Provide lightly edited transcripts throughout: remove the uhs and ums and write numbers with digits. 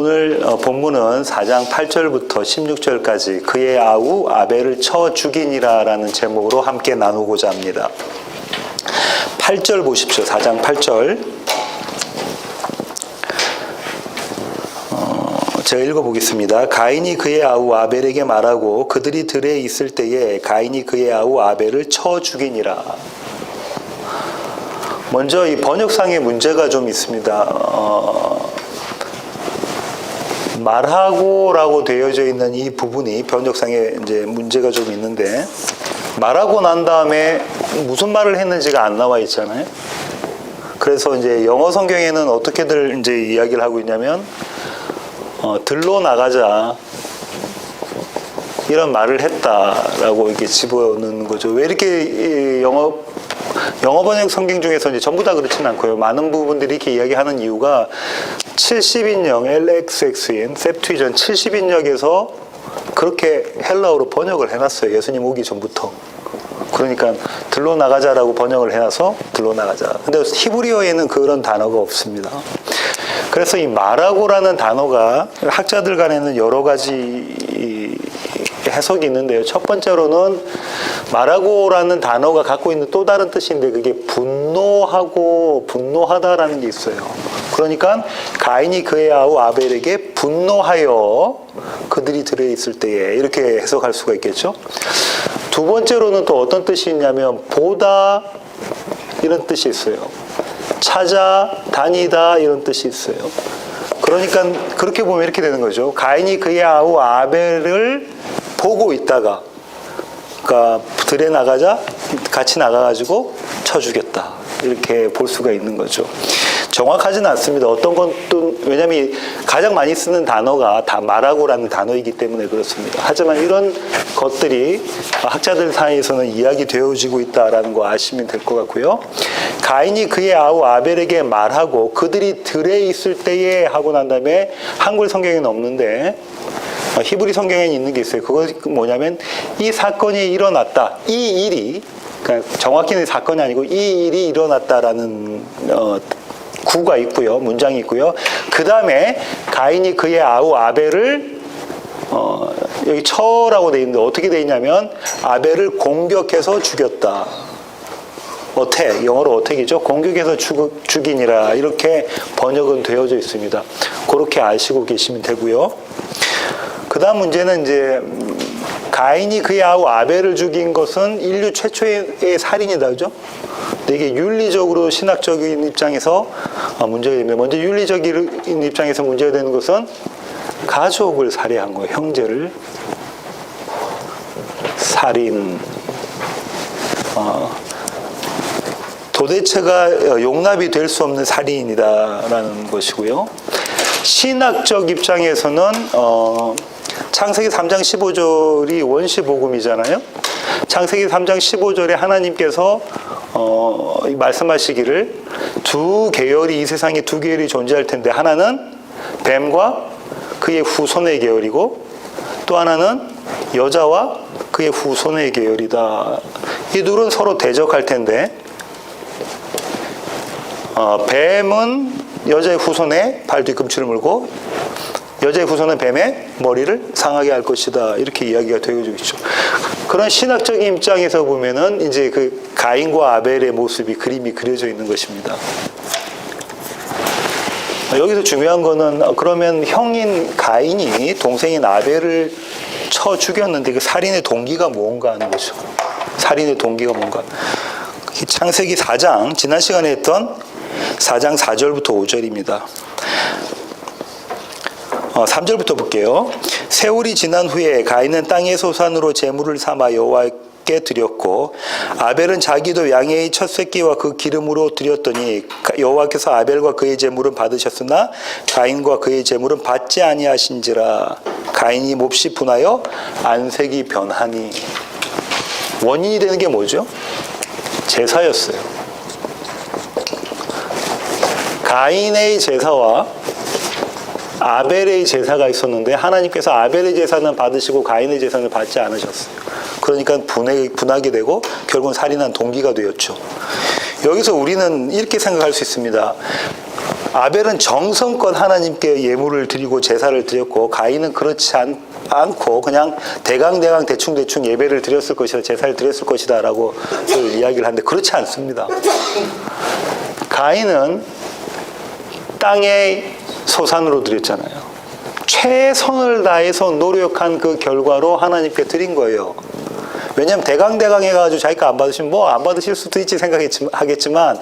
오늘 본문은 4장 8절부터 16절까지 그의 아우 아벨을 쳐 죽이니라 라는 제목으로 함께 나누고자 합니다. 8절 보십시오. 4장 8절. 제가 읽어보겠습니다. 가인이 그의 아우 아벨에게 말하고 그들이 들에 있을 때에 가인이 그의 아우 아벨을 쳐 죽이니라. 먼저 이 번역상의 문제가 좀 있습니다. 말하고라고 되어져 있는 이 부분이 번역상에 이제 문제가 좀 있는데, 말하고 난 다음에 무슨 말을 했는지가 안 나와 있잖아요. 그래서 이제 영어 성경에는 어떻게들 이제 이야기를 하고 있냐면, 들로 나가자 이런 말을 했다라고 이렇게 집어넣는 거죠. 왜 이렇게 영어 번역 성경 중에서 이제 전부 다 그렇지는 않고요. 많은 부분들이 이렇게 이야기하는 이유가 70인역 LXX인 셉투이전 70인역에서 그렇게 헬라어로 번역을 해놨어요. 예수님 오기 전부터. 그러니까 들로 나가자라고 번역을 해놔서 들로 나가자. 근데 히브리어에는 그런 단어가 없습니다. 그래서 이 말하고라는 단어가 학자들 간에는 여러 가지 해석이 있는데요. 첫 번째로는 말하고라는 단어가 갖고 있는 또 다른 뜻인데 그게 분노하고 분노하다라는 게 있어요. 그러니까 가인이 그의 아우 아벨에게 분노하여 그들이 들어있을 때에 이렇게 해석할 수가 있겠죠. 두 번째로는 또 어떤 뜻이 있냐면 보다 이런 뜻이 있어요. 찾아 다니다 이런 뜻이 있어요. 그러니까 그렇게 보면 이렇게 되는 거죠. 가인이 그의 아우 아벨을 보고 있다가 그러니까 들에 나가자 같이 나가가지고 쳐 죽였다 이렇게 볼 수가 있는 거죠. 정확하지는 않습니다. 어떤 건 또 왜냐하면 가장 많이 쓰는 단어가 다 말하고라는 단어이기 때문에 그렇습니다. 하지만 이런 것들이 학자들 사이에서는 이야기되어지고 있다라는 거 아시면 될 것 같고요. 가인이 그의 아우 아벨에게 말하고 그들이 들에 있을 때에 하고 난 다음에 한글 성경에는 없는데 히브리 성경에는 있는 게 있어요. 그건 뭐냐면 이 사건이 일어났다. 이 일이 그러니까 정확히는 사건이 아니고 이 일이 일어났다라는 구가 있고요. 문장이 있고요. 그 다음에 가인이 그의 아우 아벨을 여기 쳐라고 돼 있는데 어떻게 돼 있냐면 아벨을 공격해서 죽였다. 어택, 영어로 어택이죠. 공격해서 죽이니라 이렇게 번역은 되어져 있습니다. 그렇게 아시고 계시면 되고요. 그 다음 문제는 이제 가인이 그의 아우 아벨을 죽인 것은 인류 최초의 살인이다, 그죠? 근데 이게 윤리적으로 신학적인 입장에서 문제가 됩니다. 먼저 윤리적인 입장에서 문제가 되는 것은 가족을 살해한 거예요. 형제를 살인. 도대체가 용납이 될 수 없는 살인이다라는 것이고요. 신학적 입장에서는 창세기 3장 15절이 원시복음이잖아요. 창세기 3장 15절에 하나님께서 말씀하시기를 두 계열이 이 세상에 두 계열이 존재할 텐데 하나는 뱀과 그의 후손의 계열이고 또 하나는 여자와 그의 후손의 계열이다. 이 둘은 서로 대적할 텐데 뱀은 여자의 후손의 발 뒤꿈치를 물고 여자의 후손은 뱀의 머리를 상하게 할 것이다. 이렇게 이야기가 되어지고 있죠. 그런 신학적인 입장에서 보면은 이제 그 가인과 아벨의 모습이 그림이 그려져 있는 것입니다. 여기서 중요한 거는 그러면 형인 가인이 동생인 아벨을 쳐 죽였는데 그 살인의 동기가 뭔가 하는 거죠. 살인의 동기가 뭔가. 창세기 4장, 지난 시간에 했던 4장 4절부터 5절입니다. 3절부터 볼게요. 세월이 지난 후에 가인은 땅의 소산으로 제물을 삼아 여호와께 드렸고 아벨은 자기도 양의 첫 새끼와 그 기름으로 드렸더니 여호와께서 아벨과 그의 제물은 받으셨으나 가인과 그의 제물은 받지 아니하신지라. 가인이 몹시 분하여 안색이 변하니. 원인이 되는 게 뭐죠? 제사였어요. 가인의 제사와 아벨의 제사가 있었는데 하나님께서 아벨의 제사는 받으시고 가인의 제사는 받지 않으셨어요. 그러니까 분하게 되고 결국은 살인한 동기가 되었죠. 여기서 우리는 이렇게 생각할 수 있습니다. 아벨은 정성껏 하나님께 예물을 드리고 제사를 드렸고 가인은 그렇지 않고 그냥 대강 대충 예배를 드렸을 것이다, 제사를 드렸을 것이다 라고 이야기를 하는데 그렇지 않습니다. 가인은 땅의 소산으로 드렸잖아요. 최선을 다해서 노력한 그 결과로 하나님께 드린 거예요. 왜냐하면 대강 해가지고 자기가 안 받으시면 뭐 안 받으실 수도 있지 생각하겠지만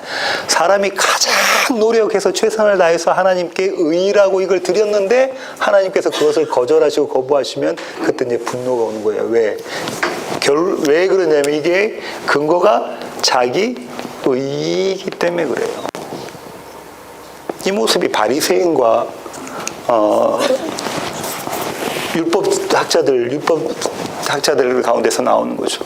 사람이 가장 노력해서 최선을 다해서 하나님께 의라고 이걸 드렸는데 하나님께서 그것을 거절하시고 거부하시면 그때 이제 분노가 오는 거예요. 왜 그러냐면 이게 근거가 자기 의이기 때문에 그래요. 이 모습이 바리새인과 율법 학자들 가운데서 나오는 거죠.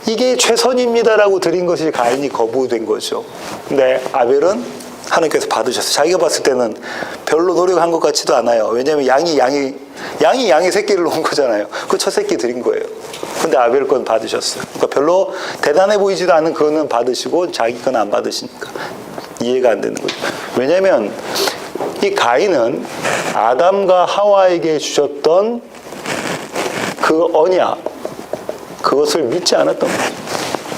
이게 최선입니다라고 드린 것이 가인이 거부된 거죠. 근데 아벨은 하나님께서 받으셨어요. 자기가 봤을 때는 별로 노력한 것 같지도 않아요. 왜냐하면 양이 새끼를 놓은 거잖아요. 그 첫 새끼 드린 거예요. 근데 아벨 건 받으셨어요. 그러니까 별로 대단해 보이지도 않은 그거는 받으시고 자기 건 안 받으시니까 이해가 안 되는 거죠. 왜냐하면 이 가인은 아담과 하와에게 주셨던 그 언약, 그것을 믿지 않았던 거죠.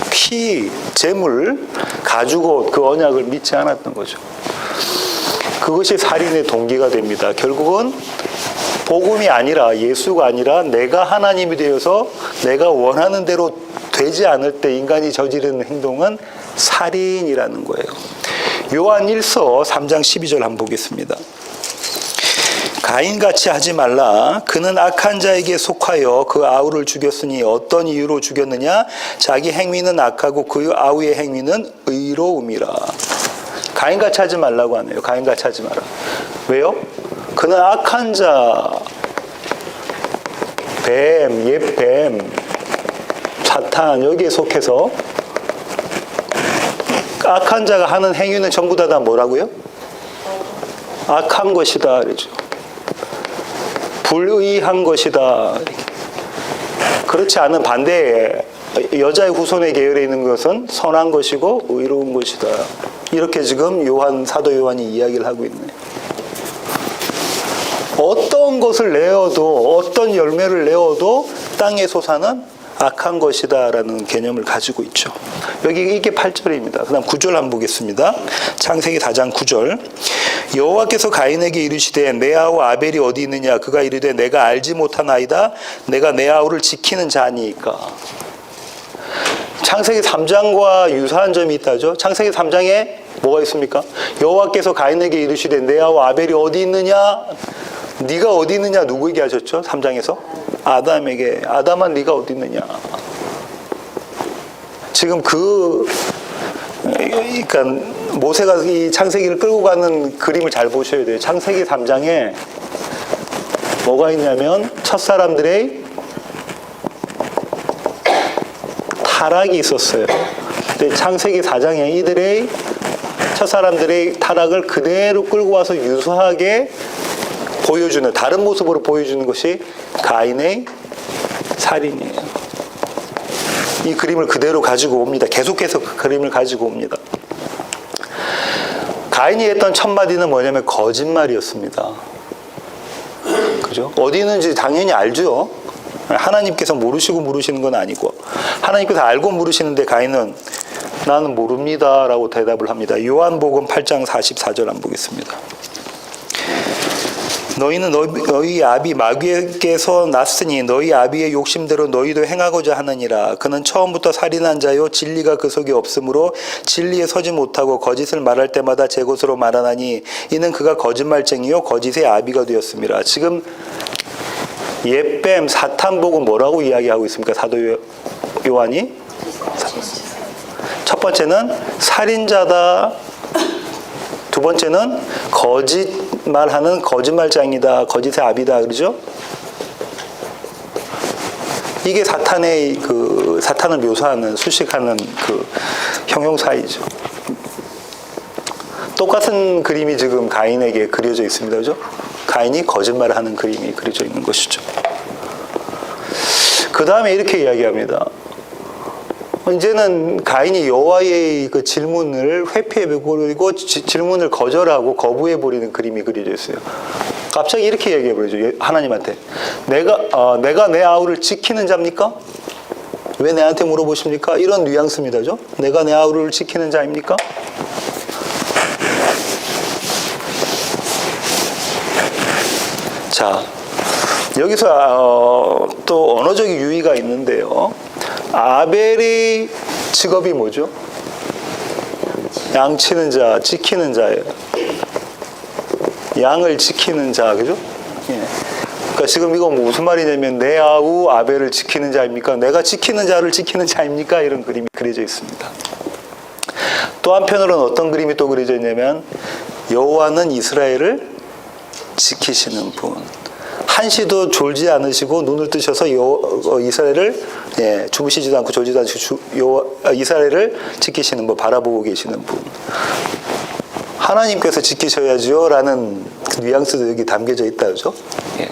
피, 재물, 가지고 그 언약을 믿지 않았던 거죠. 그것이 살인의 동기가 됩니다. 결국은 복음이 아니라, 예수가 아니라 내가 하나님이 되어서 내가 원하는 대로 되지 않을 때 인간이 저지르는 행동은 살인이라는 거예요. 요한 1서 3장 12절 한번 보겠습니다. 가인같이 하지 말라. 그는 악한 자에게 속하여 그 아우를 죽였으니 어떤 이유로 죽였느냐? 자기 행위는 악하고 그 아우의 행위는 의로움이라. 가인같이 하지 말라고 하네요. 가인같이 하지 마라. 왜요? 그는 악한 자, 뱀, 옛뱀, 사탄 여기에 속해서 악한 자가 하는 행위는 전부 다 뭐라고요? 악한 것이다. 그러죠. 불의한 것이다. 그렇지 않은 반대에 여자의 후손의 계열에 있는 것은 선한 것이고 의로운 것이다. 이렇게 지금 사도 요한이 이야기를 하고 있네요. 어떤 것을 내어도 어떤 열매를 내어도 땅의 소산은 악한 것이다 라는 개념을 가지고 있죠. 여기 이게 8절입니다. 그 다음 9절 한번 보겠습니다. 창세기 4장 9절. 여호와께서 가인에게 이르시되 내 아우 아벨이 어디 있느냐? 그가 이르되 내가 알지 못하나이다. 내가 내 아우를 지키는 자니까. 창세기 3장과 유사한 점이 있다죠. 창세기 3장에 뭐가 있습니까? 여호와께서 가인에게 이르시되 내 아우 아벨이 어디 있느냐? 네가 어디 있느냐? 누구에게 하셨죠? 3장에서? 아담에게. 아담아 네가 어디 있느냐? 지금 그러니까 모세가 이 창세기를 끌고 가는 그림을 잘 보셔야 돼요. 창세기 3장에 뭐가 있냐면 첫사람들의 타락이 있었어요. 근데 창세기 4장에 이들의 첫사람들의 타락을 그대로 끌고 와서 유사하게 보여주는, 다른 모습으로 보여주는 것이 가인의 살인이에요. 이 그림을 그대로 가지고 옵니다. 계속해서 그 그림을 가지고 옵니다. 가인이 했던 첫 마디는 뭐냐면 거짓말이었습니다. 그죠? 어디 있는지 당연히 알죠. 하나님께서 모르시고 물으시는 건 아니고, 하나님께서 알고 물으시는데 가인은 나는 모릅니다 라고 대답을 합니다. 요한복음 8장 44절 한번 보겠습니다. 너희는 너희 아비 마귀에게서 났으니 너희 아비의 욕심대로 너희도 행하고자 하느니라. 그는 처음부터 살인한 자요 진리가 그 속에 없으므로 진리에 서지 못하고 거짓을 말할 때마다 제 것으로 말하나니 이는 그가 거짓말쟁이요 거짓의 아비가 되었습니다. 지금 옛뱀 사탄 보고 뭐라고 이야기하고 있습니까? 사도 요한이 첫 번째는 살인자다. 두 번째는 거짓말하는 거짓말장이다. 거짓의 아비다. 그러죠? 이게 사탄의 사탄을 묘사하는, 수식하는 그 형용사이죠. 똑같은 그림이 지금 가인에게 그려져 있습니다. 그죠? 가인이 거짓말을 하는 그림이 그려져 있는 것이죠. 그 다음에 이렇게 이야기합니다. 이제는 가인이 여호와의 그 질문을 회피해버리고 질문을 거절하고 거부해버리는 그림이 그려져 있어요. 갑자기 이렇게 얘기해버리죠. 하나님한테. 내가 내 아우를 지키는 자입니까? 왜 내한테 물어보십니까? 이런 뉘앙스입니다죠. 내가 내 아우를 지키는 자입니까? 자, 여기서 또 언어적 유의가 있는데요. 아벨의 직업이 뭐죠? 양치는 자, 지키는 자예요. 양을 지키는 자, 그죠? 예. 그러니까 지금 이거 무슨 말이냐면 내 아우 아벨을 지키는 자입니까? 내가 지키는 자를 지키는 자입니까? 이런 그림이 그려져 있습니다. 또 한편으로는 어떤 그림이 또 그려져 있냐면 여호와는 이스라엘을 지키시는 분. 한시도 졸지 않으시고 눈을 뜨셔서 이스라엘을 주무시지도 않고 졸지도 않으시고 이스라엘을 지키시는 분, 바라보고 계시는 분. 하나님께서 지키셔야지요 라는 그 뉘앙스도 여기 담겨져 있다, 그죠? 예.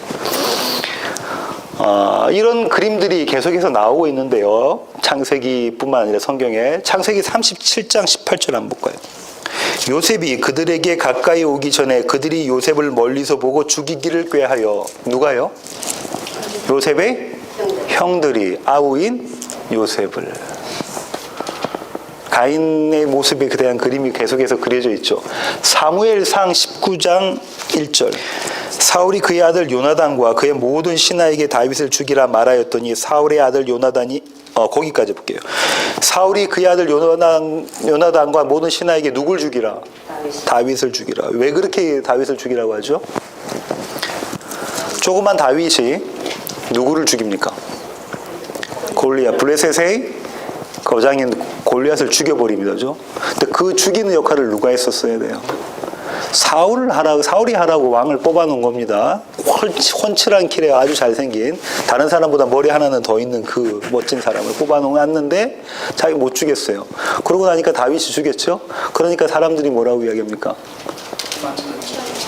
이런 그림들이 계속해서 나오고 있는데요. 창세기뿐만 아니라 성경에 창세기 37장 18절 한번 볼까요? 요셉이 그들에게 가까이 오기 전에 그들이 요셉을 멀리서 보고 죽이기를 꾀하여. 누가요? 요셉의 형들이 아우인 요셉을. 가인의 모습에 대한 그림이 계속해서 그려져 있죠. 사무엘상 19장 1절. 사울이 그의 아들 요나단과 그의 모든 신하에게 다윗을 죽이라 말하였더니 사울의 아들 요나단이 거기까지 볼게요. 사울이 그의 아들 요나단과 모든 신하에게 누굴 죽이라? 다윗을 죽이라. 왜 그렇게 다윗을 죽이라고 하죠? 조그만 다윗이 누구를 죽입니까? 골리앗, 블레셋의 거장인 골리앗을 죽여버립니다. 근데 그 죽이는 역할을 누가 했었어야 돼요? 사울이 하라고 왕을 뽑아놓은 겁니다. 훤칠한 길에 아주 잘생긴, 다른 사람보다 머리 하나는 더 있는 그 멋진 사람을 뽑아놓았는데 자기 못 죽였어요. 그러고 나니까 다윗이 죽였죠. 그러니까 사람들이 뭐라고 이야기합니까?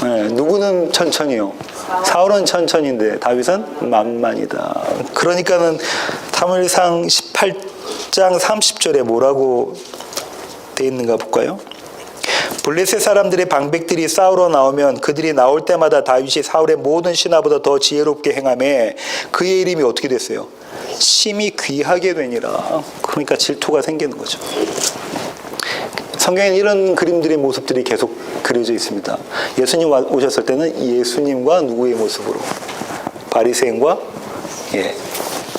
네, 누구는 천천히요. 사울은 천천히인데 다윗은 만만이다. 그러니까는 사무엘상 18장 30절에 뭐라고 돼 있는가 볼까요? 블레셋 사람들의 방백들이 싸우러 나오면 그들이 나올 때마다 다윗이 사울의 모든 신하보다 더 지혜롭게 행하매 그의 이름이 어떻게 됐어요? 심히 귀하게 되니라. 그러니까 질투가 생기는 거죠. 성경에는 이런 그림들의 모습들이 계속 그려져 있습니다. 예수님 오셨을 때는 예수님과 누구의 모습으로? 바리새인과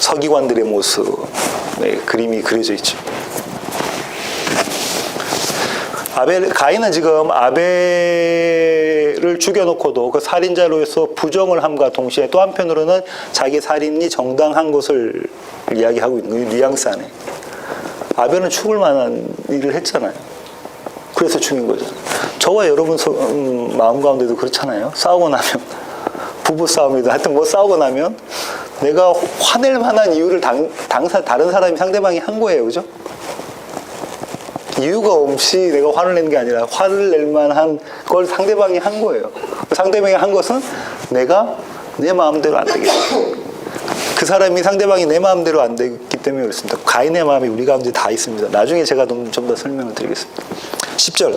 서기관들의 모습의 그림이 그려져 있죠. 가인은 지금 아벨을 죽여놓고도 그 살인자로서 부정을 함과 동시에 또 한편으로는 자기 살인이 정당한 것을 이야기하고 있는 거예요. 뉘앙스 안에. 아벨은 죽을 만한 일을 했잖아요. 그래서 죽인 거잖아요. 저와 여러분 마음 가운데도 그렇잖아요. 싸우고 나면 부부 싸움이든 하여튼 뭐 싸우고 나면 내가 화낼 만한 이유를 다른 사람이 상대방이 한 거예요. 그죠? 이유가 없이 내가 화를 낸 게 아니라 화를 낼 만한 걸 상대방이 한 거예요. 상대방이 한 것은 내가 내 마음대로 안 되겠다. 그 사람이 상대방이 내 마음대로 안 되기 때문에 그렇습니다. 가인의 마음이 우리 가운데 다 있습니다. 나중에 제가 좀 더 설명을 드리겠습니다. 10절.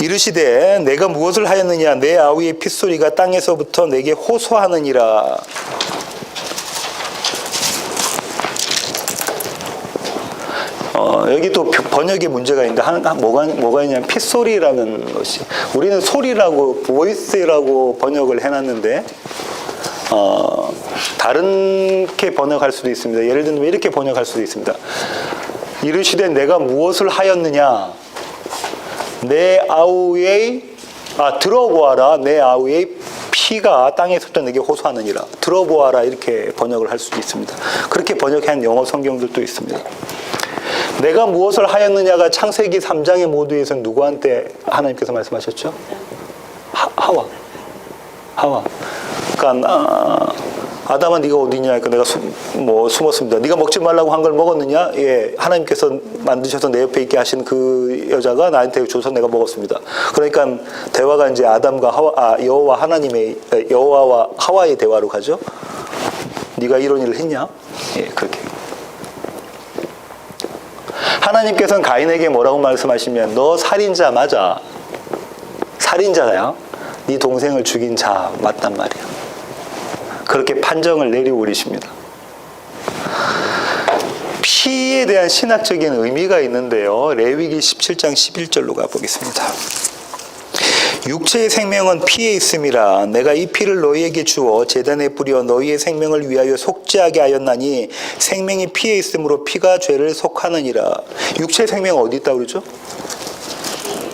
이르시되 내가 무엇을 하였느냐 내 아우의 핏소리가 땅에서부터 내게 호소하느니라. 여기 또 번역에 문제가 있는데 뭐가 있냐면 핏소리라는 것이, 우리는 소리라고 보이스라고 번역을 해놨는데 다른게 번역할 수도 있습니다. 예를 들면 이렇게 번역할 수도 있습니다. 이르시되 내가 무엇을 하였느냐 내 아우의 들어보아라 내 아우의 피가 땅에서부터 내게 호소하느니라. 들어보아라 이렇게 번역을 할 수도 있습니다. 그렇게 번역한 영어 성경들도 있습니다. 내가 무엇을 하였느냐가 창세기 3장의 모두에서는 누구한테 하나님께서 말씀하셨죠? 하와. 그러니까 아담아 네가 어디냐 하니까 내가 숨었습니다. 네가 먹지 말라고 한 걸 먹었느냐? 예, 하나님께서 만드셔서 내 옆에 있게 하신 그 여자가 나한테 줘서 내가 먹었습니다. 그러니까 대화가 이제 아담과 여호와와 하와의 대화로 가죠. 네가 이런 일을 했냐? 예, 그렇게. 하나님께서는 가인에게 뭐라고 말씀하시면 너 살인자 맞아. 살인자야. 네 동생을 죽인 자 맞단 말이야. 그렇게 판정을 내려오리십니다. 피에 대한 신학적인 의미가 있는데요. 레위기 17장 11절로 가보겠습니다. 육체의 생명은 피에 있음이라. 내가 이 피를 너희에게 주어 제단에 뿌려 너희의 생명을 위하여 속죄하게 하였나니 생명이 피에 있으므로 피가 죄를 속하느니라. 육체의 생명은 어디 있다고 그러죠?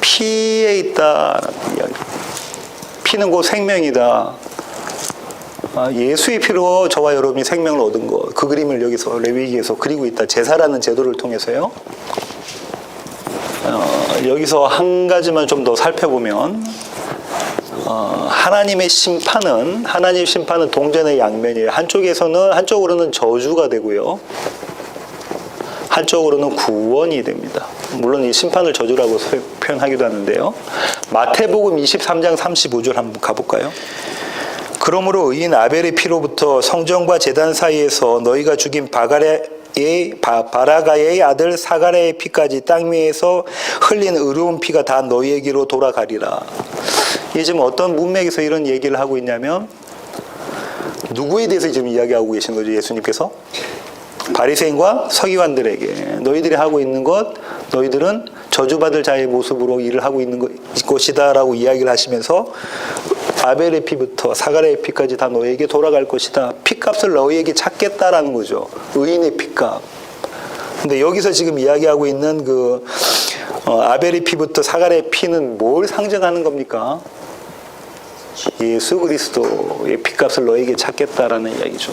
피에 있다. 피는 곧 생명이다. 예수의 피로 저와 여러분이 생명을 얻은 것, 그 그림을 여기서 레위기에서 그리고 있다. 제사라는 제도를 통해서요. 여기서 한 가지만 좀 더 살펴보면 하나님의 심판은 동전의 양면이에요. 한쪽으로는 저주가 되고요. 한쪽으로는 구원이 됩니다. 물론 이 심판을 저주라고 표현하기도 하는데요. 마태복음 23장 35절 한번 가볼까요? 그러므로 의인 아벨의 피로부터 성전과 제단 사이에서 너희가 죽인 바라가의 아들 사가랴의 피까지 땅 위에서 흘린 의로운 피가 다 너희에게로 돌아가리라. 이게 지금 어떤 문맥에서 이런 얘기를 하고 있냐면 누구에 대해서 지금 이야기하고 계신 거죠? 예수님께서 바리새인과 서기관들에게 너희들이 하고 있는 것, 너희들은 저주받을 자의 모습으로 일을 하고 있는 것이다 라고 이야기를 하시면서 아벨의 피부터 사가랴의 피까지 다 너희에게 돌아갈 것이다. 피값을 너희에게 찾겠다라는 거죠. 의인의 피값. 근데 여기서 지금 이야기하고 있는 아벨의 피부터 사가랴의 피는 뭘 상징하는 겁니까? 예수 그리스도의 피값을 너희에게 찾겠다라는 이야기죠.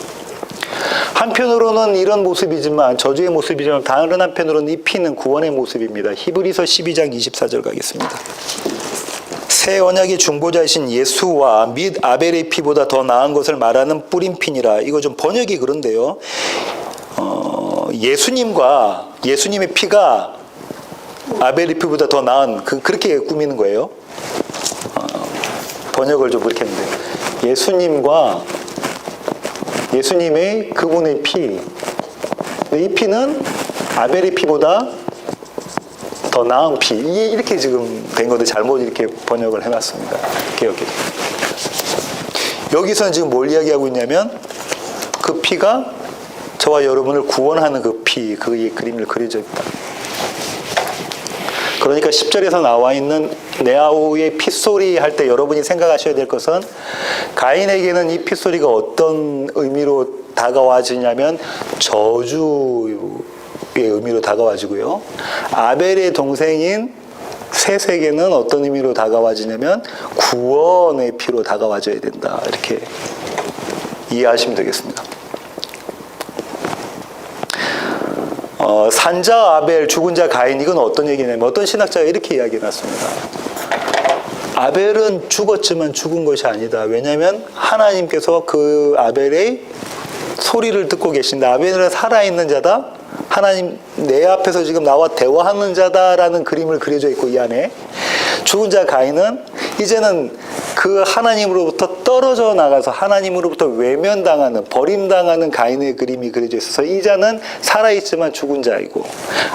한편으로는 이런 모습이지만 저주의 모습이지만 다른 한편으로는 이 피는 구원의 모습입니다. 히브리서 12장 24절 가겠습니다. 새 언약의 중보자이신 예수와 및 아벨의 피보다 더 나은 것을 말하는 뿌린 피니라. 이거 좀 번역이 그런데요. 예수님의 피가 아벨의 피보다 더 나은 그렇게 꾸미는 거예요. 번역을 좀 그렇게 했는데 예수님의 그분의 피. 이 피는 아벨의 피보다 더 나은 피. 이렇게 지금 된 건데 잘못 이렇게 번역을 해놨습니다. 개혁기도. 여기서는 지금 뭘 이야기하고 있냐면 그 피가 저와 여러분을 구원하는 그 피, 그 그림을 그려져 있다. 그러니까 10절에서 나와 있는 네아우의 핏소리 할 때 여러분이 생각하셔야 될 것은 가인에게는 이 핏소리가 어떤 의미로 다가와지냐면 저주의 의미로 다가와지고요. 아벨의 동생인 셋에게는 어떤 의미로 다가와지냐면 구원의 피로 다가와줘야 된다. 이렇게 이해하시면 되겠습니다. 산자 아벨, 죽은 자 가인, 이건 어떤 얘기냐면 어떤 신학자가 이렇게 이야기해놨습니다. 아벨은 죽었지만 죽은 것이 아니다. 왜냐하면 하나님께서 그 아벨의 소리를 듣고 계신다. 아벨은 살아있는 자다. 하나님 내 앞에서 지금 나와 대화하는 자다라는 그림을 그려져 있고, 이 안에 죽은 자 가인은 이제는 그 하나님으로부터 떨어져 나가서 하나님으로부터 외면당하는, 버림당하는 가인의 그림이 그려져 있어서 이 자는 살아있지만 죽은 자이고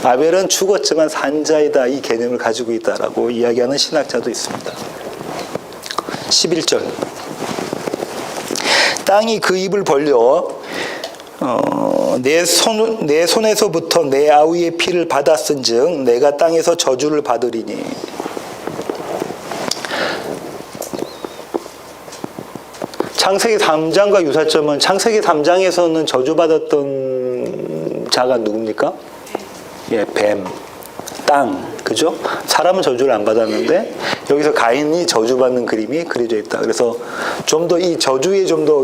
아벨은 죽었지만 산 자이다, 이 개념을 가지고 있다라고 이야기하는 신학자도 있습니다. 11절 땅이 그 입을 벌려 내 손에서부터 내 아우의 피를 받았은즉 내가 땅에서 저주를 받으리니. 창세기 3장과 유사점은 창세기 3장에서는 저주받았던 자가 누굽니까? 예, 뱀, 땅, 그죠? 사람은 저주를 안 받았는데 여기서 가인이 저주받는 그림이 그려져 있다. 그래서 좀 더 이 저주에 좀 더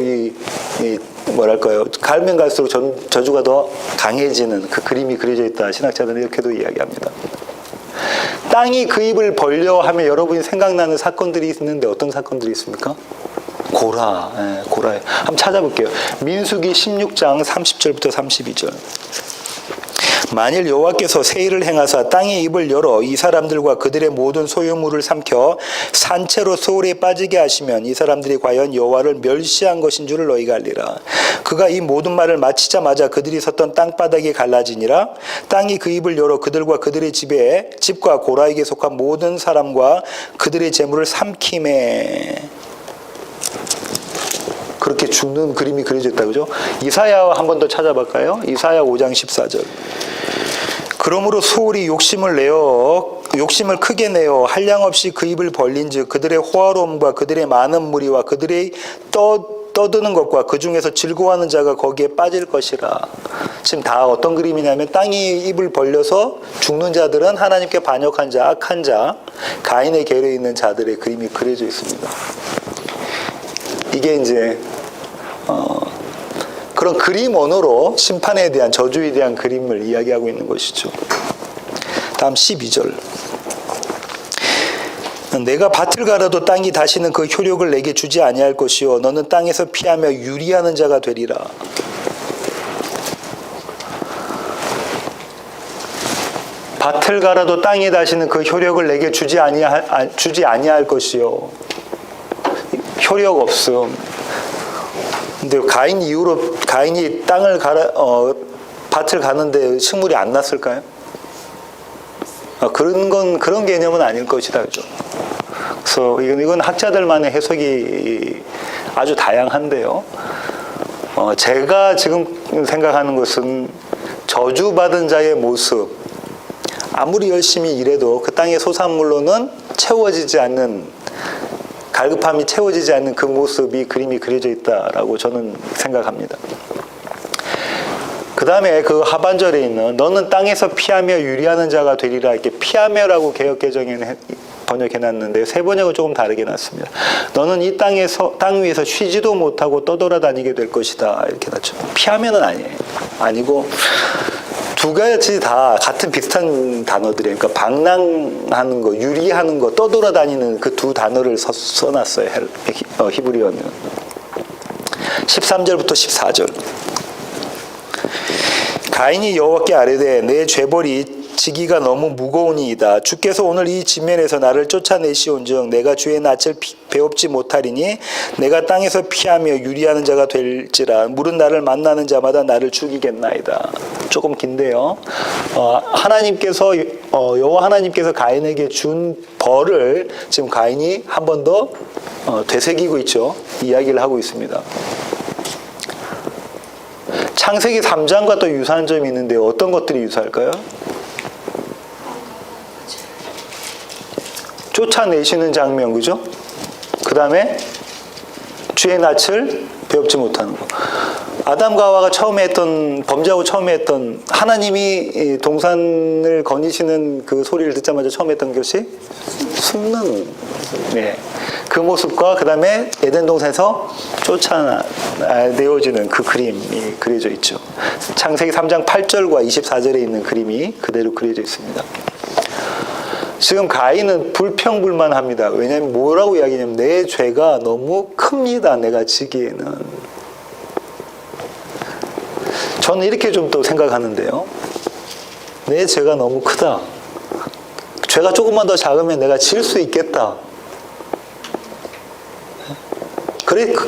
뭐랄까요? 갈면 갈수록 저주가 더 강해지는 그 그림이 그려져 있다. 신학자들은 이렇게도 이야기합니다. 땅이 그 입을 벌려 하면 여러분이 생각나는 사건들이 있는데 어떤 사건들이 있습니까? 고라. 한번 찾아볼게요. 민수기 16장 30절부터 32절. 만일 여호와께서 세일을 행하사 땅의 입을 열어 이 사람들과 그들의 모든 소유물을 삼켜 산채로 소울에 빠지게 하시면 이 사람들이 과연 여호와를 멸시한 것인 줄을 너희가 알리라. 그가 이 모든 말을 마치자마자 그들이 섰던 땅바닥이 갈라지니라. 땅이 그 입을 열어 그들과 그들의 집과 고라에게 속한 모든 사람과 그들의 재물을 삼키매. 그렇게 죽는 그림이 그려져 있다, 그죠? 이사야 한 번 더 찾아볼까요? 이사야 5장 14절. 그러므로 소울이 욕심을 크게 내어 한량없이 그 입을 벌린즉 그들의 호화로움과 그들의 많은 무리와 그들의 떠드는 것과 그 중에서 즐거워하는 자가 거기에 빠질 것이라. 지금 다 어떤 그림이냐면 땅이 입을 벌려서 죽는 자들은 하나님께 반역한 자, 악한 자, 가인의 계류에 있는 자들의 그림이 그려져 있습니다. 이게 이제 그런 그림 언어로 심판에 대한, 저주에 대한 그림을 이야기하고 있는 것이죠. 다음 12절. 내가 밭을 갈아도 땅이 다시는 그 효력을 내게 주지 아니할 것이요 너는 땅에서 피하며 유리하는 자가 되리라. 밭을 갈아도 땅이 다시는 그 효력을 내게 주지 아니할 것이요. 효력 없음. 근데 가인 이후로 가인이 밭을 가는데 식물이 안 났을까요? 그런 개념은 아닐 것이다, 그죠? 그래서 이건 학자들만의 해석이 아주 다양한데요. 제가 지금 생각하는 것은 저주받은 자의 모습, 아무리 열심히 일해도 그 땅의 소산물로는 채워지지 않는, 갈급함이 채워지지 않는 그 모습이 그림이 그려져 있다라고 저는 생각합니다. 그 다음에 그 하반절에 있는 너는 땅에서 피하며 유리하는 자가 되리라, 이렇게 피하며라고 개역개정에 번역해놨는데요. 세 번역은 조금 다르게 놨습니다. 너는 이 땅 위에서 쉬지도 못하고 떠돌아다니게 될 것이다, 이렇게 놨죠. 피하면은 아니고 두 가지 다 같은 비슷한 단어들이에요. 그러니까 방랑하는 거, 유리하는 거, 떠돌아다니는 그 두 단어를 써놨어요. 히브리어는. 13절부터 14절. 가인이 여호와께 아뢰되 내 죄벌이 지기가 너무 무거우니이다. 주께서 오늘 이 지면에서 나를 쫓아내시온즉 내가 주의 낯을 배웁지 못하리니 내가 땅에서 피하며 유리하는 자가 될지라 물은 나를 만나는 자마다 나를 죽이겠나이다. 조금 긴데요. 여호와 하나님께서 가인에게 준 벌을 지금 가인이 한 번 더 되새기고 있죠. 이야기를 하고 있습니다. 창세기 3장과 또 유사한 점이 있는데 어떤 것들이 유사할까요? 쫓아내시는 장면, 그죠? 그 다음에 주의 낯을 배웁지 못하는 거. 아담과 하와가 범죄하고 처음에 했던, 하나님이 동산을 거니시는 그 소리를 듣자마자 처음 했던 것이 숨는, 그 모습과 그 다음에 에덴 동산에서 쫓아내어지는 그 그림이 그려져 있죠. 창세기 3장 8절과 24절에 있는 그림이 그대로 그려져 있습니다. 지금 가인은 불평불만합니다. 왜냐하면 뭐라고 이야기냐면 내 죄가 너무 큽니다. 내가 지기에는. 저는 이렇게 좀 또 생각하는데요. 내 죄가 너무 크다. 죄가 조금만 더 작으면 내가 질 수 있겠다.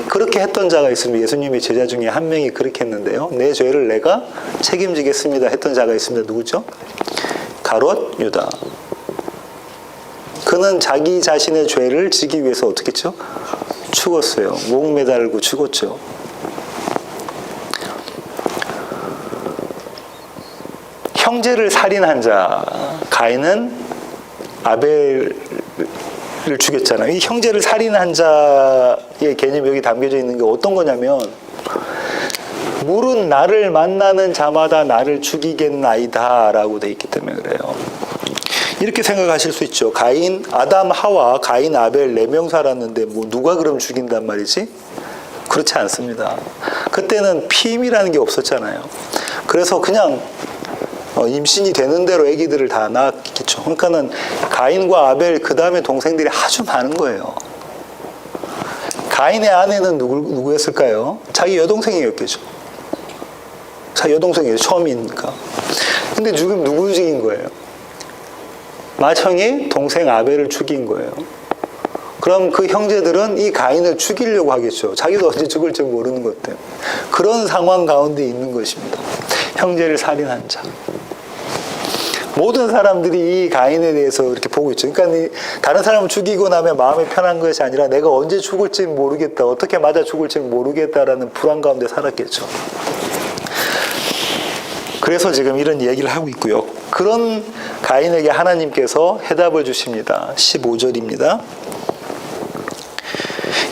그렇게 했던 자가 있습니다. 예수님의 제자 중에 한 명이 그렇게 했는데요. 내 죄를 내가 책임지겠습니다 했던 자가 있습니다. 누구죠? 가롯 유다. 그는 자기 자신의 죄를 지기 위해서 어떻게 했죠? 죽었어요. 목 매달고 죽었죠. 형제를 살인한 자, 가인은 아벨을 죽였잖아요. 이 형제를 살인한 자의 개념이 여기 담겨져 있는 게 어떤 거냐면 물은 나를 만나는 자마다 나를 죽이겠나이다 라고 돼 있기 때문에 그래요. 이렇게 생각하실 수 있죠. 아담, 하와, 가인, 아벨 4명 살았는데 뭐 누가 그럼 죽인단 말이지? 그렇지 않습니다. 그때는 피임이라는 게 없었잖아요. 그래서 그냥 임신이 되는 대로 아기들을 다 낳았겠죠. 그러니까는 가인과 아벨 그 다음에 동생들이 아주 많은 거예요. 가인의 아내는 누구였을까요? 자기 여동생이었겠죠. 자기 여동생이었죠. 처음이니까. 근데 지금 누구를 죽인 거예요? 맏형이 동생 아벨을 죽인 거예요. 그럼 그 형제들은 이 가인을 죽이려고 하겠죠. 자기도 언제 죽을지 모르는 것 때문에. 그런 상황 가운데 있는 것입니다. 형제를 살인한 자. 모든 사람들이 이 가인에 대해서 이렇게 보고 있죠. 그러니까 다른 사람을 죽이고 나면 마음이 편한 것이 아니라 내가 언제 죽을지 모르겠다, 어떻게 맞아 죽을지 모르겠다라는 불안 가운데 살았겠죠. 그래서 지금 이런 얘기를 하고 있고요. 그런 가인에게 하나님께서 해답을 주십니다. 15절입니다.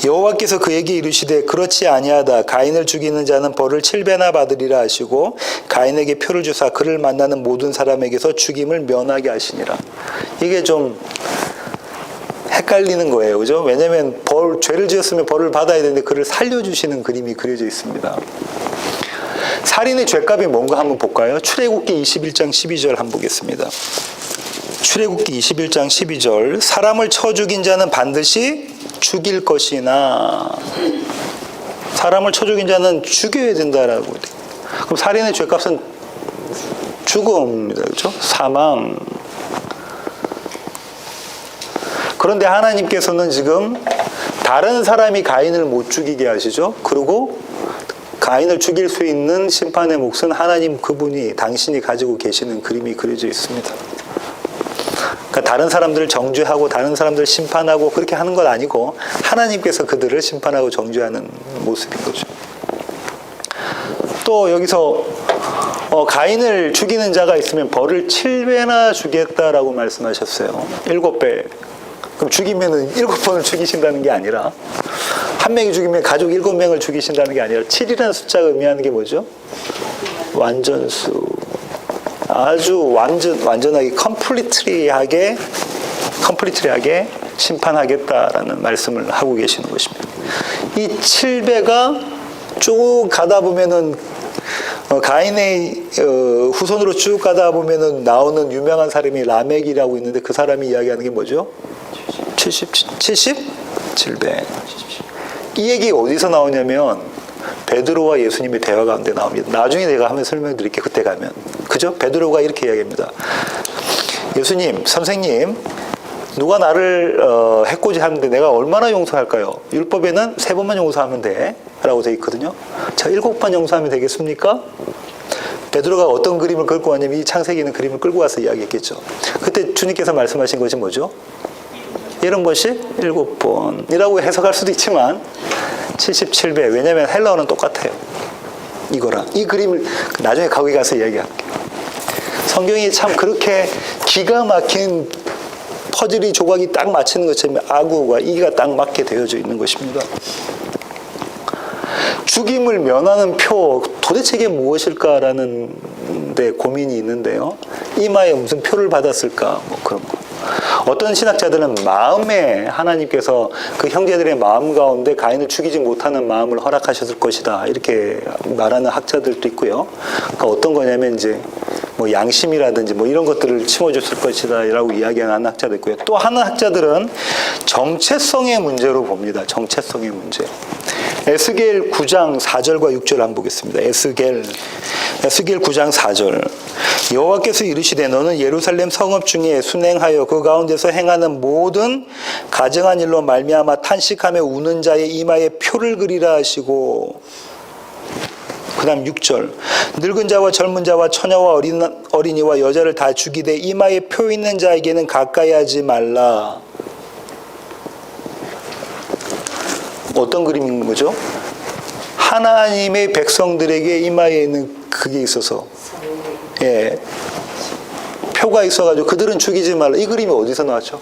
여호와께서 그에게 이르시되 그렇지 아니하다. 가인을 죽이는 자는 벌을 7배나 받으리라 하시고 가인에게 표를 주사 그를 만나는 모든 사람에게서 죽임을 면하게 하시니라. 이게 좀 헷갈리는 거예요. 그죠? 왜냐하면 죄를 지었으면 벌을 받아야 되는데 그를 살려주시는 그림이 그려져 있습니다. 살인의 죄값이 뭔가 한번 볼까요? 출애굽기 21장 12절 한번 보겠습니다. 출애굽기 21장 12절 사람을 쳐 죽인 자는 반드시 죽일 것이나 사람을 쳐 죽인 자는 죽여야 된다라고. 그럼 살인의 죄값은 죽음입니다. 그렇죠? 사망. 그런데 하나님께서는 지금 다른 사람이 가인을 못 죽이게 하시죠. 그리고 가인을 죽일 수 있는 심판의 몫은 하나님 그분이 당신이 가지고 계시는 그림이 그려져 있습니다. 그러니까 다른 사람들을 정죄하고 다른 사람들을 심판하고 그렇게 하는 건 아니고 하나님께서 그들을 심판하고 정죄하는 모습인 거죠. 또 여기서 가인을 죽이는 자가 있으면 벌을 7배나 주겠다라고 말씀하셨어요. 7배. 그럼 죽이면은 7번을 죽이신다는 게 아니라 한 명이 죽이면 가족 7명을 죽이신다는 게 아니라 7이라는 숫자가 의미하는 게 뭐죠? 완전수. 아주 완전하게 컴플리트리하게 심판하겠다라는 말씀을 하고 계시는 것입니다. 이 7배가 쭉 가다 보면은 가인의 후손으로 쭉 가다 보면은 나오는 유명한 사람이 라멕이라고 있는데 그 사람이 이야기하는 게 뭐죠? 77배. 이 얘기 어디서 나오냐면 베드로와 예수님의 대화 가운데 나옵니다. 나중에 내가 한번 설명드릴게요. 그때 가면. 그죠? 베드로가 이렇게 이야기합니다. 예수님, 선생님, 누가 나를 해코지하는데 내가 얼마나 용서할까요? 율법에는 3번만 용서하면 돼 라고 되어 있거든요. 자, 7번 용서하면 되겠습니까? 베드로가 어떤 그림을 끌고 왔냐면 이 창세기 있는 그림을 끌고 와서 이야기했겠죠. 그때 주님께서 말씀하신 것이 뭐죠? 70번씩 7번이라고 해석할 수도 있지만 77배. 왜냐하면 헬라어는 똑같아요. 이거랑. 이 그림을 나중에 거기 가서 이야기할게요. 성경이 참 그렇게 기가 막힌 퍼즐이 조각이 딱 맞추는 것처럼 아구와 이가 딱 맞게 되어져 있는 것입니다. 죽임을 면하는 표, 도대체 이게 무엇일까라는 데 고민이 있는데요. 이마에 무슨 표를 받았을까? 뭐 그런 거. 어떤 신학자들은 마음에 하나님께서 그 형제들의 마음 가운데 가인을 죽이지 못하는 마음을 허락하셨을 것이다. 이렇게 말하는 학자들도 있고요. 그러니까 어떤 거냐면 이제 뭐 양심이라든지 뭐 이런 것들을 심어줬을 것이다. 라고 이야기하는 학자도 있고요. 또 하는 학자들은 정체성의 문제로 봅니다. 정체성의 문제. 에스겔 9장 4절과 6절 한번 보겠습니다. 에스겔 9장 4절. 여호와께서 이르시되 너는 예루살렘 성읍 중에 순행하여 그 가운데서 행하는 모든 가증한 일로 말미암아 탄식하며 우는 자의 이마에 표를 그리라 하시고, 그 다음 6절. 늙은 자와 젊은 자와 처녀와 어린이와 여자를 다 죽이되 이마에 표 있는 자에게는 가까이 하지 말라. 어떤 그림인 거죠? 하나님의 백성들에게 이마에 있는 그게 있어서, 예, 표가 있어가지고 그들은 죽이지 말라. 이 그림이 어디서 나왔죠?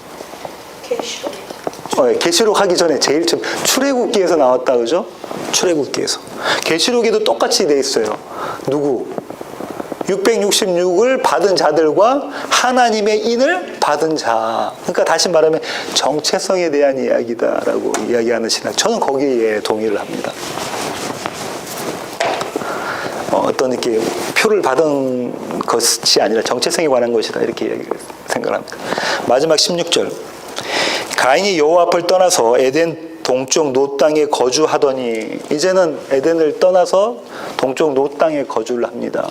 계시록 하기 전에 제일 처음 출애굽기에서 나왔다, 그죠? 출애굽기에서. 계시록에도 똑같이 돼 있어요. 누구? 666을 받은 자들과 하나님의 인을 받은 자. 그러니까 다시 말하면 정체성에 대한 이야기다라고 이야기하는 신학. 저는 거기에 동의를 합니다. 어떤 이렇게 표를 받은 것이 아니라 정체성에 관한 것이다. 이렇게 생각합니다. 마지막 16절. 가인이 여호와 앞을 떠나서 에덴 동쪽 노 땅에 거주하더니, 이제는 에덴을 떠나서 동쪽 노 땅에 거주를 합니다.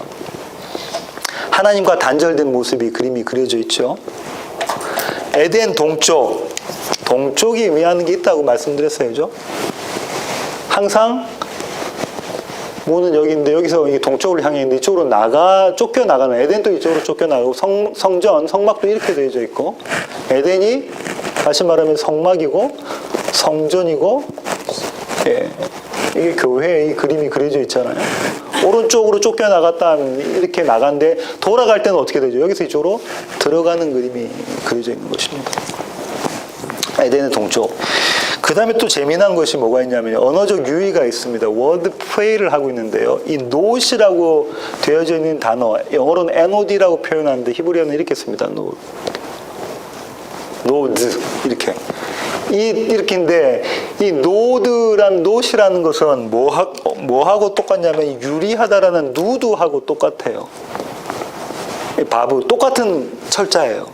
하나님과 단절된 모습이 그림이 그려져 있죠. 에덴 동쪽이 의미하는 게 있다고 말씀드렸어요. 그죠? 항상 문은 여기인데 여기서 이게 동쪽으로 향해 있는데 이쪽으로 쫓겨나가는, 에덴도 이쪽으로 쫓겨나가고 성막도 이렇게 되어져 있고, 에덴이 다시 말하면 성막이고 성전이고, 예, 이게 교회의 그림이 그려져 있잖아요. 오른쪽으로 쫓겨나갔다 하면 이렇게 나간데 돌아갈 때는 어떻게 되죠? 여기서 이쪽으로 들어가는 그림이 그려져 있는 것입니다. 에덴의 동쪽. 그 다음에 또 재미난 것이 뭐가 있냐면 언어적 유의가 있습니다. 워드 플레이를 하고 있는데요. 이 not이라고 되어져 있는 단어, 영어로는 nod라고 표현하는데 히브리어는 이렇게 씁니다. node 이렇게. 이렇게인데 이 not이라는 것은 뭐하고 똑같냐면 유리하다라는 누드하고 똑같아요. 바브 똑같은 철자예요.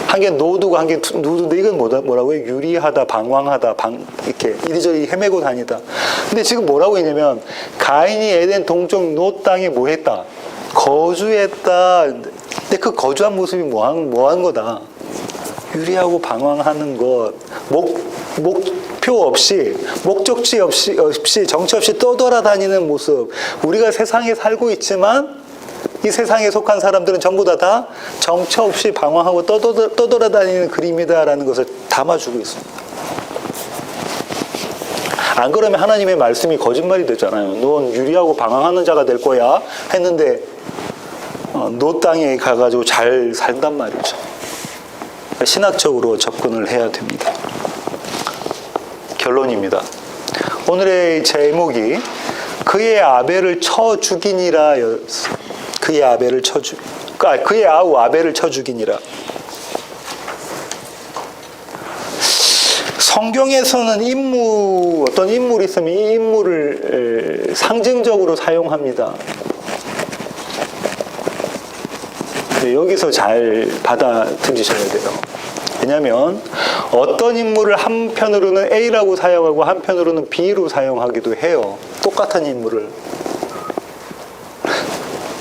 한 개 노드고 한 개 누드인데 이건 뭐라고요? 유리하다, 방황하다, 이렇게 이리저리 헤매고 다니다. 근데 지금 뭐라고 했냐면 가인이 에덴 동쪽 놋 땅에 뭐 했다? 거주했다. 근데 그 거주한 모습이 뭐한 거다? 유리하고 방황하는 것, 목표 없이, 목적지 없이, 정처 없이 떠돌아다니는 모습. 우리가 세상에 살고 있지만 이 세상에 속한 사람들은 전부 다 정처 없이 방황하고 떠돌아다니는 그림이다라는 것을 담아주고 있습니다. 안 그러면 하나님의 말씀이 거짓말이 되잖아요. 넌 유리하고 방황하는 자가 될 거야 했는데 노 땅에 가가지고 잘 살단 말이죠. 신학적으로 접근을 해야 됩니다. 결론입니다. 오늘의 제목이 그의 아벨을 쳐 죽이니라. 그의 아우 아벨을 쳐 죽이니라. 성경에서는 어떤 인물이 있으면 이 인물을 상징적으로 사용합니다. 근데 여기서 잘 받아들이셔야 돼요. 왜냐하면 어떤 인물을 한편으로는 A라고 사용하고 한편으로는 B로 사용하기도 해요. 똑같은 인물을.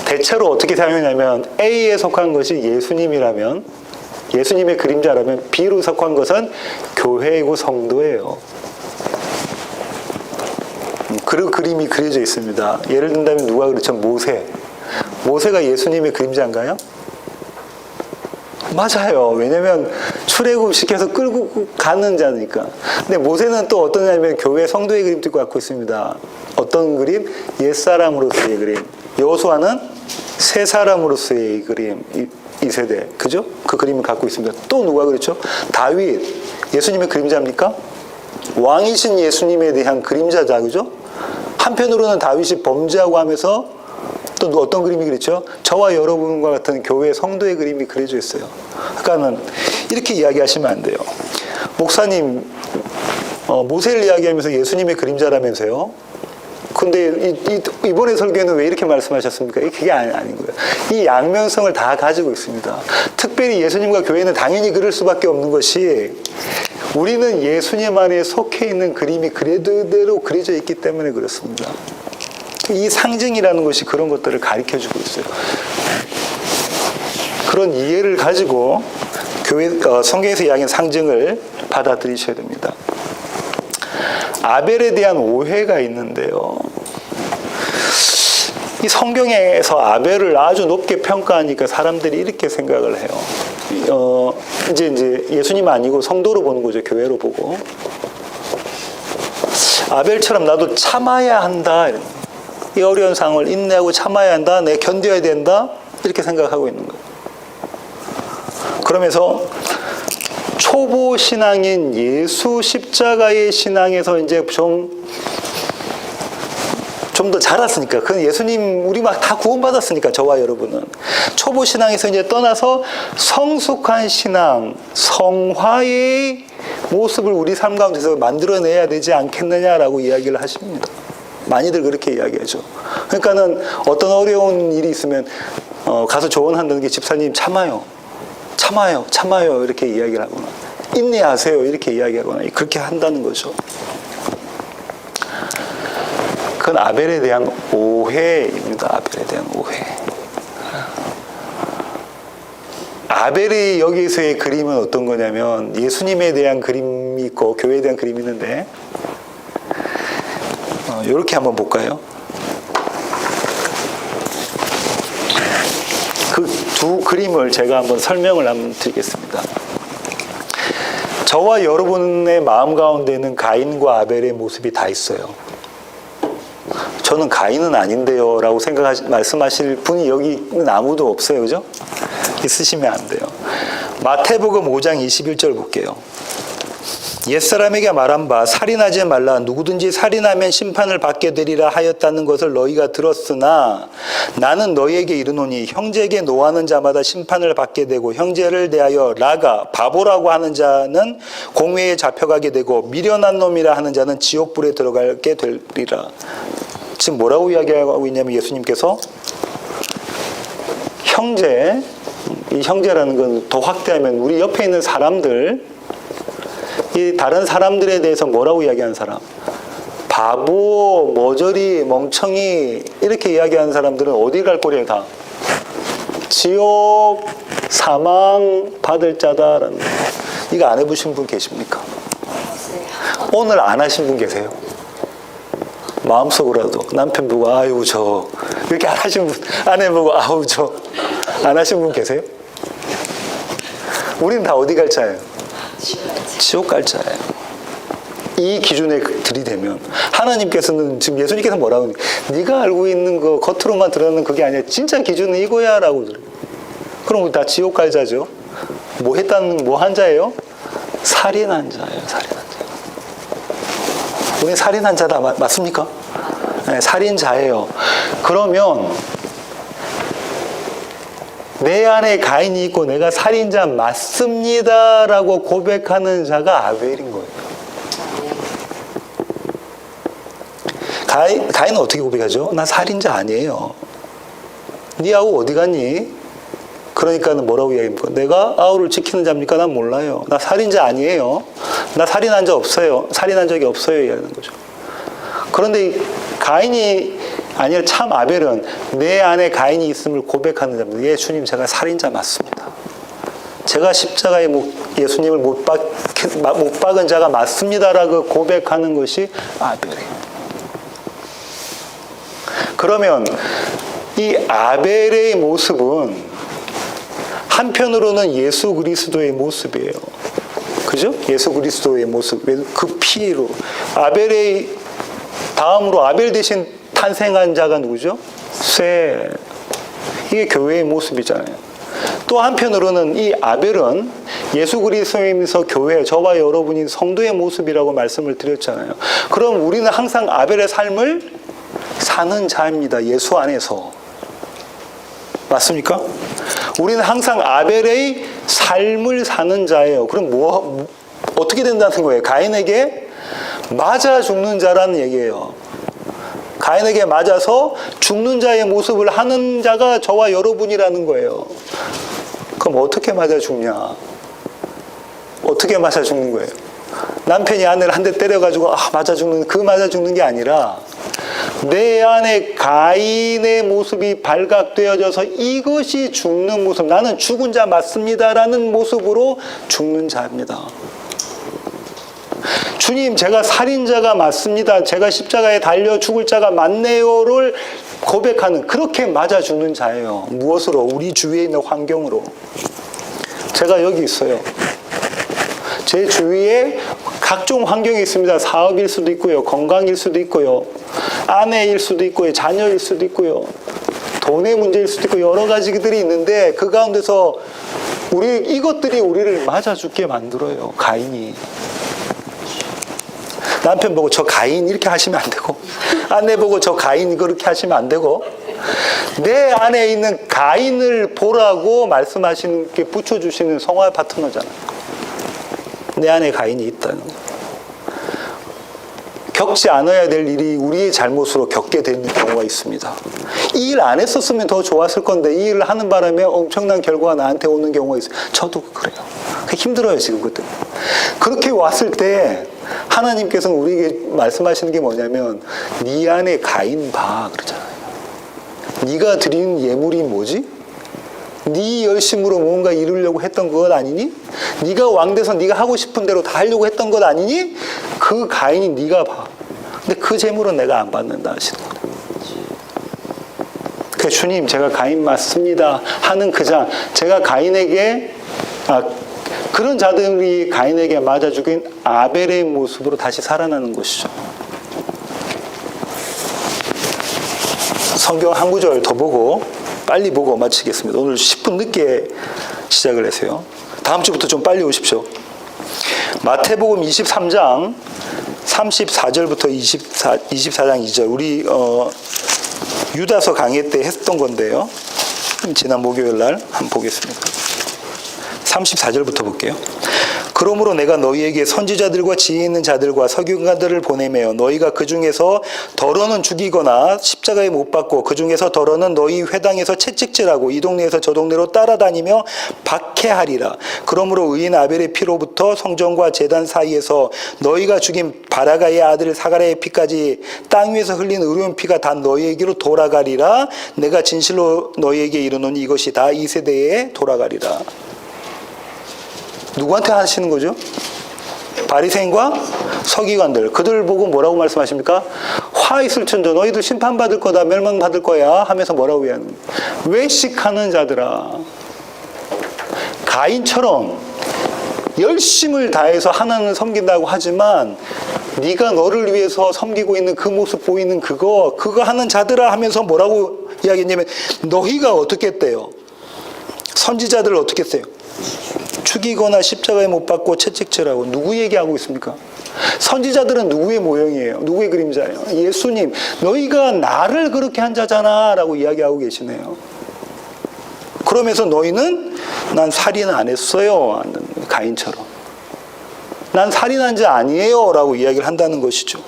대체로 어떻게 사용하냐면 A에 속한 것이 예수님이라면, 예수님의 그림자라면 B로 속한 것은 교회이고 성도예요. 그 그림이 그려져 있습니다. 예를 든다면 누가 그렇죠? 모세가 예수님의 그림자인가요? 맞아요. 왜냐하면 출애굽시켜서 끌고 가는 자니까. 근데 모세는 또 어떠냐면 교회 성도의 그림도 갖고 있습니다. 어떤 그림? 옛사람으로서의 그림. 여호수아는 새 사람으로서의 그림, 이 세대, 그죠? 그 그림을 갖고 있습니다. 또 누가 그렇죠? 다윗, 예수님의 그림자입니까? 왕이신 예수님에 대한 그림자자, 그죠? 한편으로는 다윗이 범죄하고 하면서 또 어떤 그림이 그랬죠? 저와 여러분과 같은 교회 성도의 그림이 그려져 있어요. 그러니까는 이렇게 이야기하시면 안 돼요. 목사님, 모세를 이야기하면서 예수님의 그림자라면서요? 근데 이번에 설교에는 왜 이렇게 말씀하셨습니까? 그게 아닌 거예요. 이 양면성을 다 가지고 있습니다. 특별히 예수님과 교회는 당연히 그럴 수밖에 없는 것이 우리는 예수님 안에 속해 있는 그림이 그대로 그려져 있기 때문에 그렇습니다. 이 상징이라는 것이 그런 것들을 가르쳐주고 있어요. 그런 이해를 가지고 성경에서 이야기하는 상징을 받아들이셔야 됩니다. 아벨에 대한 오해가 있는데요. 이 성경에서 아벨을 아주 높게 평가하니까 사람들이 이렇게 생각을 해요. 이제 예수님 아니고 성도로 보는 거죠. 교회로 보고. 아벨처럼 나도 참아야 한다. 이 어려운 상황을 인내하고 참아야 한다. 내가 견뎌야 된다. 이렇게 생각하고 있는 거예요. 그러면서 초보 신앙인 예수 십자가의 신앙에서 이제 좀 더 자랐으니까, 그건 예수님, 우리 막 다 구원받았으니까, 저와 여러분은. 초보 신앙에서 이제 떠나서 성숙한 신앙, 성화의 모습을 우리 삶 가운데서 만들어내야 되지 않겠느냐라고 이야기를 하십니다. 많이들 그렇게 이야기하죠. 그러니까는 어떤 어려운 일이 있으면, 가서 조언한다는 게 집사님 참아요. 이렇게 이야기를 하거나, 인내하세요. 이렇게 이야기하거나, 그렇게 한다는 거죠. 그건 아벨에 대한 오해입니다. 아벨에 대한 오해. 아벨의 여기에서의 그림은 어떤 거냐면 예수님에 대한 그림이 있고 교회에 대한 그림이 있는데 이렇게 한번 볼까요? 그 두 그림을 제가 한번 설명을 한번 드리겠습니다. 저와 여러분의 마음 가운데는 가인과 아벨의 모습이 다 있어요. 저는 가인은 아닌데요 라고 말씀하실 분이 여기는 아무도 없어요. 그죠? 있으시면 안 돼요. 마태복음 5장 21절 볼게요. 옛사람에게 말한 바 살인하지 말라 누구든지 살인하면 심판을 받게 되리라 하였다는 것을 너희가 들었으나 나는 너희에게 이르노니 형제에게 노하는 자마다 심판을 받게 되고 형제를 대하여 라가 바보라고 하는 자는 공회에 잡혀가게 되고 미련한 놈이라 하는 자는 지옥불에 들어가게 되리라. 지금 뭐라고 이야기하고 있냐면 예수님께서 형제, 이 형제라는 건 더 확대하면 우리 옆에 있는 사람들, 이 다른 사람들에 대해서 뭐라고 이야기하는 사람? 바보, 머저리, 멍청이 이렇게 이야기하는 사람들은 어디 갈 거래요 다? 지옥, 사망 받을 자다라는 거. 이거 안 해보신 분 계십니까? 오늘 안 하신 분 계세요? 마음속으로라도 남편 보고 아유 저 이렇게 안 하신 분, 아내 보고 아우 저 안 하신 분 계세요? 우린 다 어디 갈 자예요? 지옥 갈 자예요. 이 기준에 들이대면 하나님께서는 지금 예수님께서 뭐라고 하니? 네가 알고 있는 거 겉으로만 드러나는 그게 아니야. 진짜 기준은 이거야 라고. 그럼 우리 다 지옥 갈 자죠. 뭐 했다는 뭐 한 자예요? 살인한 자예요. 살인한 자. 우리 살인한 자다 맞습니까? 네, 살인자예요. 그러면 내 안에 가인이 있고 내가 살인자 맞습니다라고 고백하는 자가 아벨인 거예요. 가인은 어떻게 고백하죠? 나 살인자 아니에요. 네 아우 어디 갔니? 그러니까는 뭐라고 이야기합니까? 내가 아우를 지키는 자입니까? 난 몰라요. 나 살인자 아니에요. 나 살인한 적 없어요. 살인한 적이 없어요. 이라는 거죠. 그런데 가인이 아니라 참 아벨은 내 안에 가인이 있음을 고백하는 자입니다. 예, 주님 제가 살인자 맞습니다. 제가 십자가에 예수님을 못 박은 자가 맞습니다라고 고백하는 것이 아벨이에요. 그러면 이 아벨의 모습은 한편으로는 예수 그리스도의 모습이에요. 그죠? 예수 그리스도의 모습. 그 피로. 아벨의 다음으로 아벨 대신 탄생한 자가 누구죠? 쇠. 이게 교회의 모습이잖아요. 또 한편으로는 이 아벨은 예수 그리스도에서 교회, 저와 여러분이 성도의 모습이라고 말씀을 드렸잖아요. 그럼 우리는 항상 아벨의 삶을 사는 자입니다. 예수 안에서. 맞습니까? 우리는 항상 아벨의 삶을 사는 자예요. 그럼 어떻게 된다는 거예요? 가인에게 맞아 죽는 자라는 얘기예요. 가인에게 맞아서 죽는 자의 모습을 하는 자가 저와 여러분이라는 거예요. 그럼 어떻게 맞아 죽냐? 어떻게 맞아 죽는 거예요? 남편이 아내를 한 대 때려가지고 맞아 죽는 게 아니라 내 안에 가인의 모습이 발각되어져서 이것이 죽는 모습, 나는 죽은 자 맞습니다라는 모습으로 죽는 자입니다. 주님, 제가 살인자가 맞습니다. 제가 십자가에 달려 죽을 자가 맞네요를 고백하는, 그렇게 맞아 죽는 자예요. 무엇으로? 우리 주위에 있는 환경으로. 제가 여기 있어요. 제 주위에 각종 환경이 있습니다. 사업일 수도 있고요. 건강일 수도 있고요. 아내일 수도 있고요. 자녀일 수도 있고요. 돈의 문제일 수도 있고 여러 가지들이 있는데 그 가운데서 이것들이 우리를 맞아 죽게 만들어요. 가인이. 남편 보고 저 가인 이렇게 하시면 안 되고, 아내 보고 저 가인 그렇게 하시면 안 되고, 내 안에 있는 가인을 보라고 말씀하시는 게 붙여주시는 성화 파트너잖아요. 내 안에 가인이 있다는 거. 겪지 않아야 될 일이 우리의 잘못으로 겪게 되는 경우가 있습니다. 이 일 안 했었으면 더 좋았을 건데 이 일을 하는 바람에 엄청난 결과가 나한테 오는 경우가 있어요. 저도 그래요. 힘들어요 지금 그때. 그렇게 왔을 때 하나님께서는 우리에게 말씀하시는 게 뭐냐면 네 안에 가인 봐 그러잖아요. 네가 드리는 예물이 뭐지? 네 열심으로 뭔가 이루려고 했던 것 아니니? 네가 왕돼서 네가 하고 싶은 대로 다 하려고 했던 것 아니니? 그 가인이 네가 봐. 근데 그 재물은 내가 안 받는다 하시는 거예요. 그 주님, 제가 가인 맞습니다 하는 그 자, 제가 가인에게 그런 자들이 가인에게 맞아 죽인 아벨의 모습으로 다시 살아나는 것이죠. 성경 한 구절 더 보고 빨리 보고 마치겠습니다. 오늘 10분 늦게 시작을 해서요. 다음 주부터 좀 빨리 오십시오. 마태복음 23장 34절부터 24장 2절 우리 유다서 강의 때 했던 건데요. 지난 목요일 날 한번 보겠습니다. 34절부터 볼게요. 그러므로 내가 너희에게 선지자들과 지혜 있는 자들과 서기관들을 보내매어 너희가 그 중에서 더러는 죽이거나 십자가에 못 박고 그 중에서 더러는 너희 회당에서 채찍질하고 이 동네에서 저 동네로 따라다니며 박해하리라. 그러므로 의인 아벨의 피로부터 성전과 제단 사이에서 너희가 죽인 바라가의 아들 사가랴의 피까지 땅 위에서 흘린 의로운 피가 다 너희에게로 돌아가리라. 내가 진실로 너희에게 이르노니 이것이 다 이 세대에 돌아가리라. 누구한테 하시는 거죠? 바리새인과 서기관들. 그들 보고 뭐라고 말씀하십니까? 화 있을천저 너희들 심판받을 거다, 멸망받을 거야 하면서 뭐라고 해야 하는 거예요? 외식하는 자들아. 가인처럼 열심을 다해서 하나님을 섬긴다고 하지만 네가 너를 위해서 섬기고 있는 그 모습 보이는 그거 하는 자들아 하면서 뭐라고 이야기했냐면 너희가 어떻게 했대요? 선지자들을 어떻게 했어요? 죽이거나 십자가에 못 박고 채찍질하고. 누구 얘기하고 있습니까? 선지자들은 누구의 모형이에요? 누구의 그림자예요? 예수님, 너희가 나를 그렇게 한 자잖아 라고 이야기하고 계시네요. 그러면서 너희는 난 살인 안 했어요 하는 가인처럼. 난 살인한 자 아니에요 라고 이야기를 한다는 것이죠.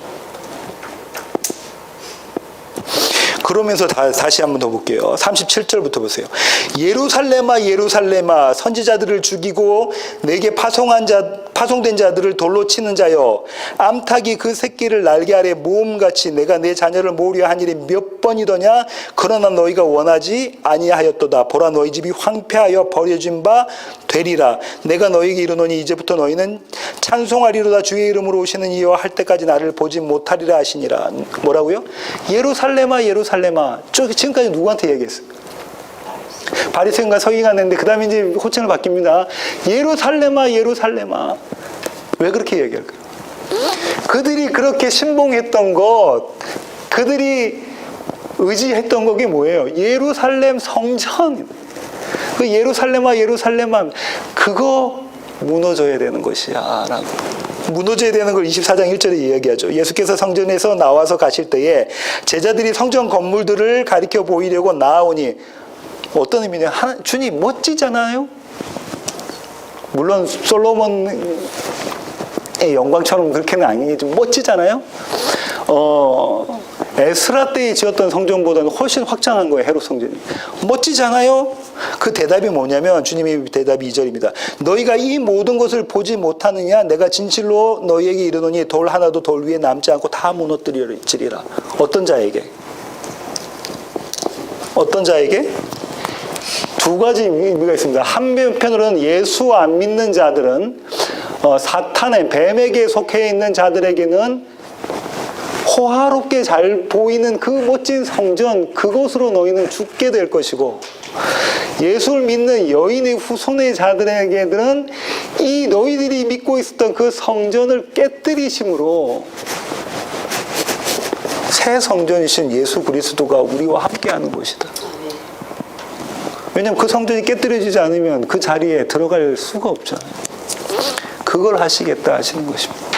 그러면서 다시 한번 더 볼게요. 37절부터 보세요. 예루살렘아 예루살렘아 선지자들을 죽이고 내게 파송된 자들을 돌로 치는 자여 암탉이 그 새끼를 날개 아래 모음같이 내가 내 자녀를 모으려 한 일이 몇 번이더냐. 그러나 너희가 원하지 아니하였도다. 보라 너희 집이 황폐하여 버려진 바 되리라. 내가 너희에게 이르노니 이제부터 너희는 찬송하리로다. 주의 이름으로 오시는 이와 할 때까지 나를 보지 못하리라 하시니라. 뭐라고요? 예루살렘아 예루살렘아. 지금까지 누구한테 얘기했어요? 바리새인과 서기관 했는데 그 다음에 이제 호칭을 바뀝니다. 예루살렘아 예루살렘아. 왜 그렇게 얘기할까요? 그들이 그렇게 신봉했던 것, 그들이 의지했던 것이 뭐예요? 예루살렘 성전. 그 예루살렘아 예루살렘아 그거 무너져야 되는 것이야 라고. 무너져야 되는 걸 24장 1절에 이야기하죠. 예수께서 성전에서 나와서 가실 때에 제자들이 성전 건물들을 가리켜 보이려고 나아오니 어떤 의미냐? 주님 멋지잖아요. 물론 솔로몬의 영광처럼 그렇게는 아니지만 멋지잖아요. 에스라 때에 지었던 성전보다는 훨씬 확장한 거예요. 헤롯 성전이. 멋지잖아요. 그 대답이 뭐냐면 주님의 대답이 2절입니다. 너희가 이 모든 것을 보지 못하느냐? 내가 진실로 너희에게 이르노니 돌 하나도 돌 위에 남지 않고 다 무너뜨리리라. 어떤 자에게? 어떤 자에게? 두 가지 의미가 있습니다. 한편으로는 예수 안 믿는 자들은 사탄의 뱀에게 속해 있는 자들에게는 호화롭게 잘 보이는 그 멋진 성전, 그곳으로 너희는 죽게 될 것이고, 예수를 믿는 여인의 후손의 자들에게는 이 너희들이 믿고 있었던 그 성전을 깨뜨리심으로 새 성전이신 예수 그리스도가 우리와 함께하는 것이다. 왜냐하면 그 성전이 깨뜨려지지 않으면 그 자리에 들어갈 수가 없잖아요. 그걸 하시겠다 하시는 것입니다.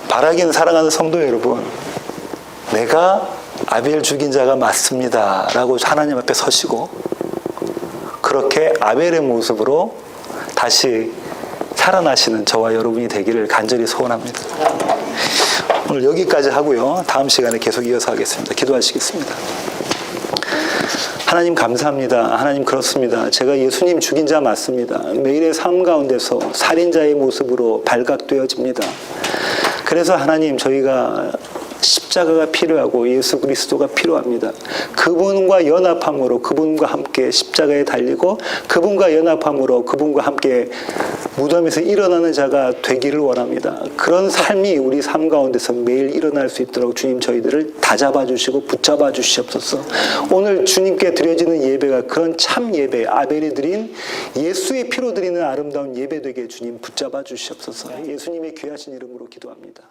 바라기는 사랑하는 성도 여러분, 내가 아벨 죽인 자가 맞습니다 라고 하나님 앞에 서시고 그렇게 아벨의 모습으로 다시 살아나시는 저와 여러분이 되기를 간절히 소원합니다. 오늘 여기까지 하고요. 다음 시간에 계속 이어서 하겠습니다. 기도하시겠습니다. 하나님 감사합니다. 하나님 그렇습니다. 제가 예수님 죽인 자 맞습니다. 매일의 삶 가운데서 살인자의 모습으로 발각되어집니다. 그래서 하나님 저희가 십자가가 필요하고 예수 그리스도가 필요합니다. 그분과 연합함으로 그분과 함께 십자가에 달리고 그분과 연합함으로 그분과 함께 무덤에서 일어나는 자가 되기를 원합니다. 그런 삶이 우리 삶 가운데서 매일 일어날 수 있도록 주님 저희들을 다잡아 주시고 붙잡아 주시옵소서. 오늘 주님께 드려지는 예배가 그런 참 예배, 아벨이 드린 예수의 피로 드리는 아름다운 예배 되게 주님 붙잡아 주시옵소서. 예수님의 귀하신 이름으로 기도합니다.